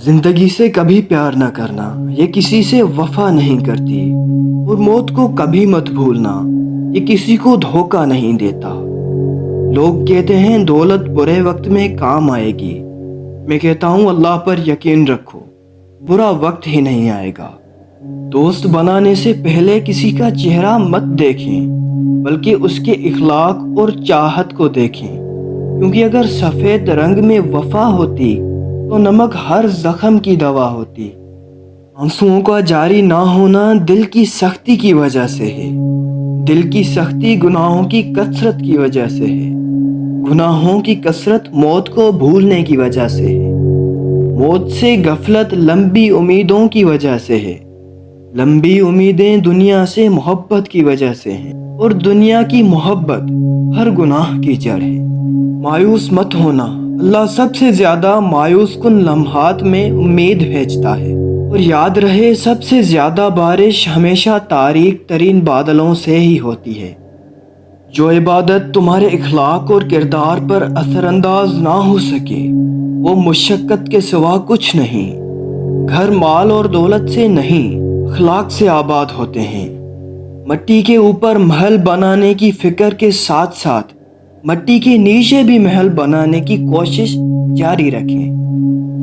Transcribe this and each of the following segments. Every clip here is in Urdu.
زندگی سے کبھی پیار نہ کرنا، یہ کسی سے وفا نہیں کرتی، اور موت کو کبھی مت بھولنا، یہ کسی کو دھوکہ نہیں دیتا۔ لوگ کہتے ہیں دولت برے وقت میں کام آئے گی، میں کہتا ہوں اللہ پر یقین رکھو، برا وقت ہی نہیں آئے گا۔ دوست بنانے سے پہلے کسی کا چہرہ مت دیکھیں، بلکہ اس کے اخلاق اور چاہت کو دیکھیں، کیونکہ اگر سفید رنگ میں وفا ہوتی تو نمک ہر زخم کی دوا ہوتی۔ آنسوؤں کا جاری نہ ہونا دل کی سختی کی وجہ سے ہے، دل کی سختی گناہوں کی کثرت کی وجہ سے ہے، گناہوں کی کثرت موت کو بھولنے کی وجہ سے ہے، موت سے غفلت لمبی امیدوں کی وجہ سے ہے، لمبی امیدیں دنیا سے محبت کی وجہ سے ہیں، اور دنیا کی محبت ہر گناہ کی جڑ ہے۔ مایوس مت ہونا، اللہ سب سے زیادہ مایوس کن لمحات میں امید بھیجتا ہے، اور یاد رہے سب سے زیادہ بارش ہمیشہ تاریک ترین بادلوں سے ہی ہوتی ہے۔ جو عبادت تمہارے اخلاق اور کردار پر اثر انداز نہ ہو سکے وہ مشقت کے سوا کچھ نہیں۔ گھر مال اور دولت سے نہیں، اخلاق سے آباد ہوتے ہیں۔ مٹی کے اوپر محل بنانے کی فکر کے ساتھ ساتھ مٹی کے نیچے بھی محل بنانے کی کوشش جاری رکھیں۔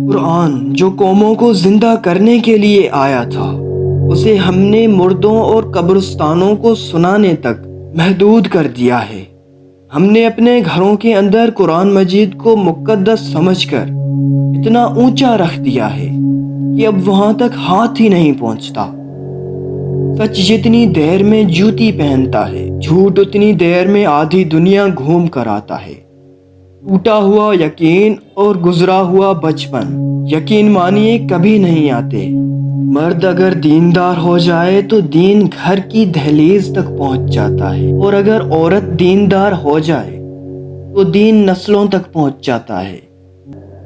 قرآن جو قوموں کو زندہ کرنے کے لیے آیا تھا، اسے ہم نے مردوں اور قبرستانوں کو سنانے تک محدود کر دیا ہے۔ ہم نے اپنے گھروں کے اندر قرآن مجید کو مقدس سمجھ کر اتنا اونچا رکھ دیا ہے کہ اب وہاں تک ہاتھ ہی نہیں پہنچتا۔ سچ جتنی دیر میں جوتی پہنتا ہے، جھوٹ اتنی دیر میں آدھی دنیا گھوم کر آتا ہے۔ ٹوٹا ہوا یقین اور گزرا ہوا بچپن یقین مانیے کبھی نہیں آتے۔ مرد اگر دیندار ہو جائے تو دین گھر کی دہلیز تک پہنچ جاتا ہے، اور اگر عورت دیندار ہو جائے تو دین نسلوں تک پہنچ جاتا ہے۔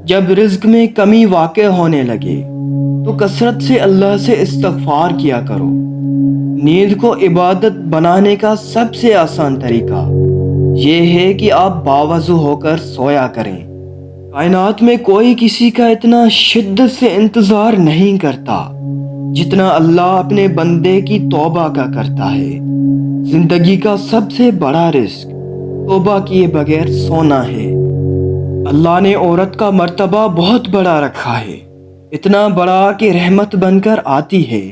جب رزق میں کمی واقع ہونے لگے تو کثرت سے اللہ سے استغفار کیا کرو۔ نیند کو عبادت بنانے کا سب سے آسان طریقہ یہ ہے کہ آپ باوضو ہو کر سویا کریں۔ کائنات میں کوئی کسی کا اتنا شدت سے انتظار نہیں کرتا جتنا اللہ اپنے بندے کی توبہ کا کرتا ہے۔ زندگی کا سب سے بڑا رزق توبہ کیے بغیر سونا ہے۔ اللہ نے عورت کا مرتبہ بہت بڑا رکھا ہے، اتنا بڑا کہ رحمت بن کر آتی ہے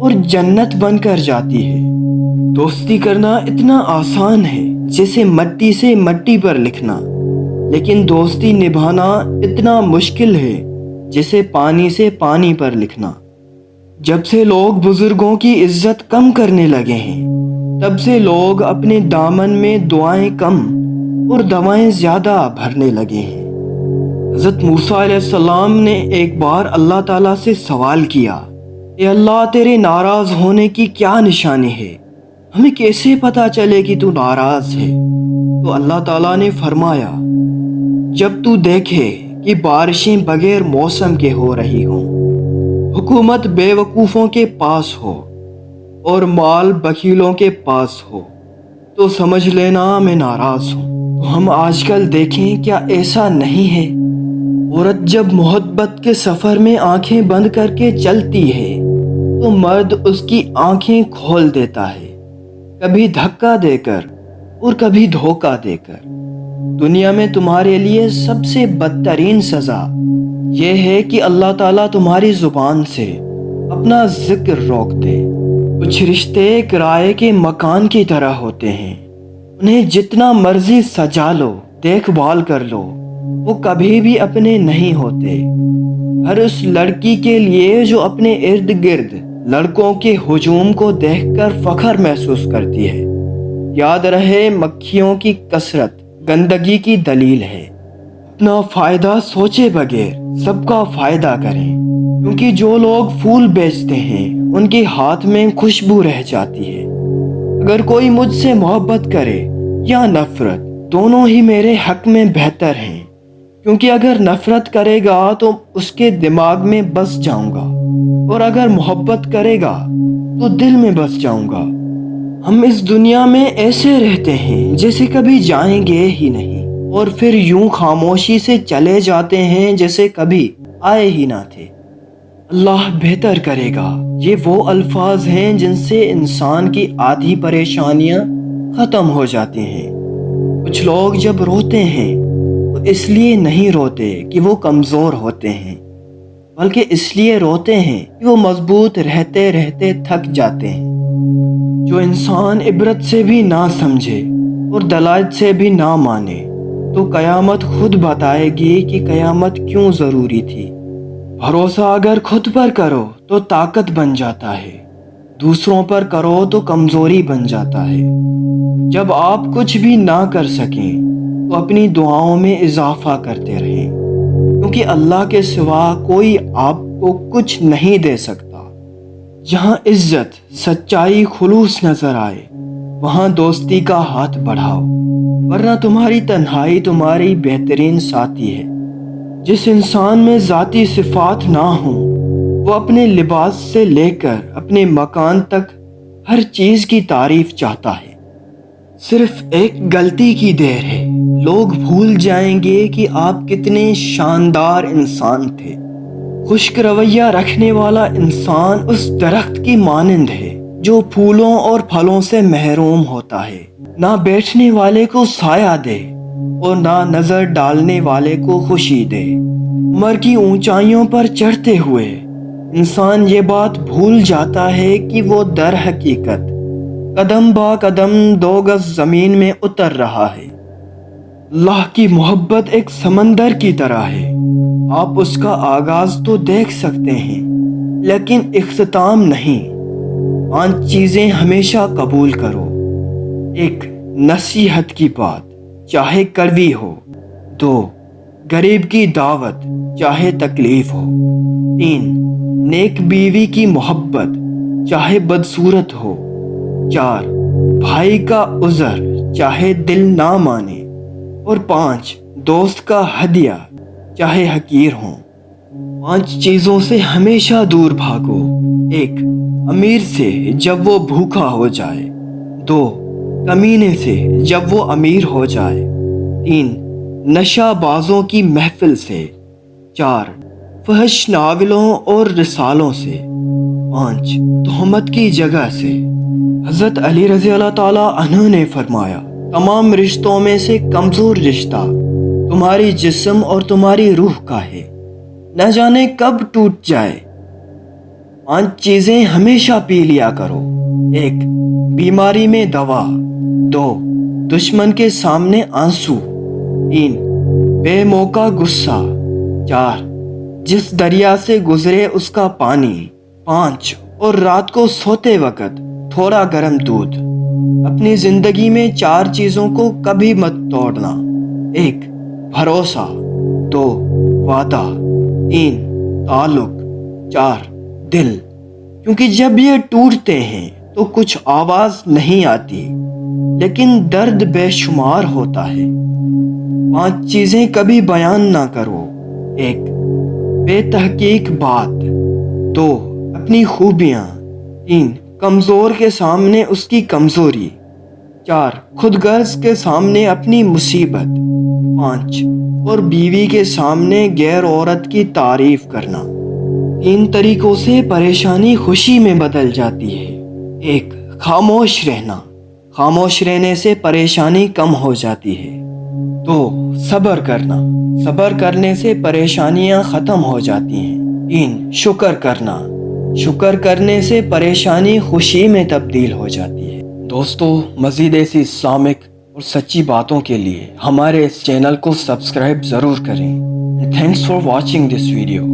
اور جنت بن کر جاتی ہے۔ دوستی کرنا اتنا آسان ہے جیسے مٹی سے مٹی پر لکھنا، لیکن دوستی نبھانا اتنا مشکل ہے جیسے پانی سے پانی پر لکھنا۔ جب سے لوگ بزرگوں کی عزت کم کرنے لگے ہیں، تب سے لوگ اپنے دامن میں دعائیں کم اور دوائیں زیادہ بھرنے لگے ہیں۔ حضرت موسیٰ علیہ السلام نے ایک بار اللہ تعالیٰ سے سوال کیا، اے اللہ تیرے ناراض ہونے کی کیا نشانی ہے؟ ہمیں کیسے پتا چلے کہ تو ناراض ہے؟ تو اللہ تعالیٰ نے فرمایا، جب تو دیکھے کہ بارشیں بغیر موسم کے ہو رہی ہوں، حکومت بے وقوفوں کے پاس ہو اور مال بخیلوں کے پاس ہو، تو سمجھ لینا میں ناراض ہوں۔ تو ہم آج کل دیکھیں کیا ایسا نہیں ہے؟ عورت جب محبت کے سفر میں آنکھیں بند کر کے چلتی ہے تو مرد اس کی آنکھیں کھول دیتا ہے، کبھی دھکا دے کر اور کبھی دھوکہ دے کر۔ دنیا میں تمہارے لیے سب سے بدترین سزا یہ ہے کہ اللہ تعالیٰ تمہاری زبان سے اپنا ذکر روک دے۔ کچھ رشتے کرائے کے مکان کی طرح ہوتے ہیں، انہیں جتنا مرضی سجا لو، دیکھ بھال کر لو، وہ کبھی بھی اپنے نہیں ہوتے۔ ہر اس لڑکی کے لیے جو اپنے ارد گرد لڑکوں کے ہجوم کو دیکھ کر فخر محسوس کرتی ہے، یاد رہے مکھیوں کی کثرت گندگی کی دلیل ہے۔ اپنا فائدہ سوچے بغیر سب کا فائدہ کریں، کیونکہ جو لوگ پھول بیچتے ہیں ان کے ہاتھ میں خوشبو رہ جاتی ہے۔ اگر کوئی مجھ سے محبت کرے یا نفرت، دونوں ہی میرے حق میں بہتر ہیں، کیونکہ اگر نفرت کرے گا تو اس کے دماغ میں بس جاؤں گا، اور اگر محبت کرے گا تو دل میں بس جاؤں گا۔ ہم اس دنیا میں ایسے رہتے ہیں جیسے کبھی جائیں گے ہی نہیں، اور پھر یوں خاموشی سے چلے جاتے ہیں جیسے کبھی آئے ہی نہ تھے۔ اللہ بہتر کرے گا، یہ وہ الفاظ ہیں جن سے انسان کی آدھی پریشانیاں ختم ہو جاتی ہیں۔ کچھ لوگ جب روتے ہیں تو اس لیے نہیں روتے کہ وہ کمزور ہوتے ہیں، بلکہ اس لیے روتے ہیں کہ وہ مضبوط رہتے رہتے تھک جاتے ہیں۔ جو انسان عبرت سے بھی نہ سمجھے اور دلائل سے بھی نہ مانے تو قیامت خود بتائے گی کہ قیامت کیوں ضروری تھی۔ بھروسہ اگر خود پر کرو تو طاقت بن جاتا ہے، دوسروں پر کرو تو کمزوری بن جاتا ہے۔ جب آپ کچھ بھی نہ کر سکیں تو اپنی دعاؤں میں اضافہ کرتے رہیں، کیونکہ اللہ کے سوا کوئی آپ کو کچھ نہیں دے سکتا۔ جہاں عزت، سچائی، خلوص نظر آئے وہاں دوستی کا ہاتھ بڑھاؤ، ورنہ تمہاری تنہائی تمہاری بہترین ساتھی ہے۔ جس انسان میں ذاتی صفات نہ ہوں وہ اپنے لباس سے لے کر اپنے مکان تک ہر چیز کی تعریف چاہتا ہے۔ صرف ایک غلطی کی دیر ہے، لوگ بھول جائیں گے کہ آپ کتنے شاندار انسان تھے۔ خشک رویہ رکھنے والا انسان اس درخت کی مانند ہے جو پھولوں اور پھلوں سے محروم ہوتا ہے، نہ بیٹھنے والے کو سایہ دے اور نہ نظر ڈالنے والے کو خوشی دے۔ عمر کی اونچائیوں پر چڑھتے ہوئے انسان یہ بات بھول جاتا ہے کہ وہ در حقیقت قدم با قدم 2 گز زمین میں اتر رہا ہے۔ اللہ کی محبت ایک سمندر کی طرح ہے، آپ اس کا آغاز تو دیکھ سکتے ہیں لیکن اختتام نہیں۔ 5 چیزیں ہمیشہ قبول کرو۔ 1. نصیحت کی بات چاہے کڑوی ہو۔ 2. غریب کی دعوت چاہے تکلیف ہو۔ 3. نیک بیوی کی محبت چاہے بدصورت ہو۔ 4. بھائی کا عذر چاہے دل نہ مانے۔ اور 5. دوست کا ہدیہ چاہے حقیر ہوں۔ 5 چیزوں سے ہمیشہ دور بھاگو۔ 1. امیر سے جب وہ بھوکا ہو جائے۔ 2. کمینے سے جب وہ امیر ہو جائے۔ 3. نشہ بازوں کی محفل سے۔ 4. فحش ناولوں اور رسالوں سے۔ 5. تہمت کی جگہ سے۔ حضرت علی رضی اللہ تعالیٰ عنہ نے فرمایا، تمام رشتوں میں سے کمزور رشتہ تمہاری جسم اور تمہاری روح کا ہے، نہ جانے کب ٹوٹ جائے۔ 5 چیزیں ہمیشہ پی لیا کرو۔ 1. بیماری میں دوا۔ 2. دشمن کے سامنے آنسو۔ 3. بے موقع غصہ۔ 4. جس دریا سے گزرے اس کا پانی۔ 5. اور رات کو سوتے وقت تھوڑا گرم دودھ۔ اپنی زندگی میں 4 چیزوں کو کبھی مت توڑنا۔ 1. بھروسہ۔ 2. وعدہ۔ 3. تعلق۔ 4. دل، کیونکہ جب یہ ٹوٹتے ہیں تو کچھ آواز نہیں آتی لیکن درد بے شمار ہوتا ہے۔ 5 چیزیں کبھی بیان نہ کرو۔ 1. بے تحقیق بات۔ 2. اپنی خوبیاں۔ 3. کمزور کے سامنے اس کی کمزوری۔ 4. خود غرض کے سامنے اپنی مصیبت۔ 5. اور بیوی کے سامنے غیر عورت کی تعریف کرنا۔ 3 طریقوں سے پریشانی خوشی میں بدل جاتی ہے۔ 1. خاموش رہنا، خاموش رہنے سے پریشانی کم ہو جاتی ہے۔ 2. صبر کرنا، صبر کرنے سے پریشانیاں ختم ہو جاتی ہیں۔ 3. شکر کرنا، شکر کرنے سے پریشانی خوشی میں تبدیل ہو جاتی ہے۔ دوستو، مزید ایسی اسلامک اور سچی باتوں کے لیے ہمارے اس چینل کو سبسکرائب ضرور کریں۔ Thanks for watching this video.